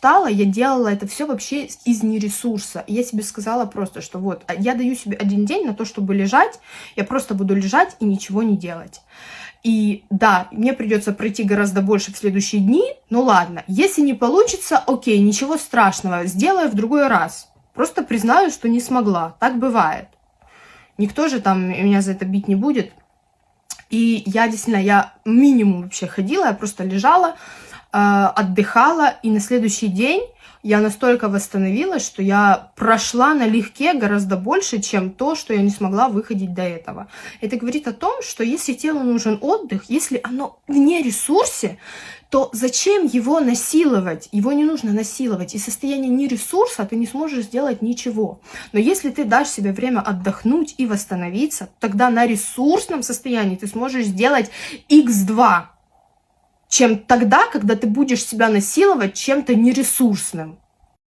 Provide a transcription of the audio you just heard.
устала, я делала это все вообще из нересурса. И я себе сказала просто, что вот, я даю себе 1 день на то, чтобы лежать, я просто буду лежать и ничего не делать. И да, мне придется пройти гораздо больше в следующие дни, ну ладно, если не получится, окей, ничего страшного, сделаю в другой раз. Просто признаю, что не смогла, так бывает. Никто же там меня за это бить не будет. И я действительно, я минимум вообще ходила, я просто лежала, отдыхала, и на следующий день я настолько восстановилась, что я прошла налегке гораздо больше, чем то, что я не смогла выходить до этого. Это говорит о том, что если телу нужен отдых, если оно вне ресурсе, то зачем его насиловать? Его не нужно насиловать. Из состояния нересурса ты не сможешь сделать ничего. Но если ты дашь себе время отдохнуть и восстановиться, тогда на ресурсном состоянии ты сможешь сделать x2, чем тогда, когда ты будешь себя насиловать чем-то нересурсным.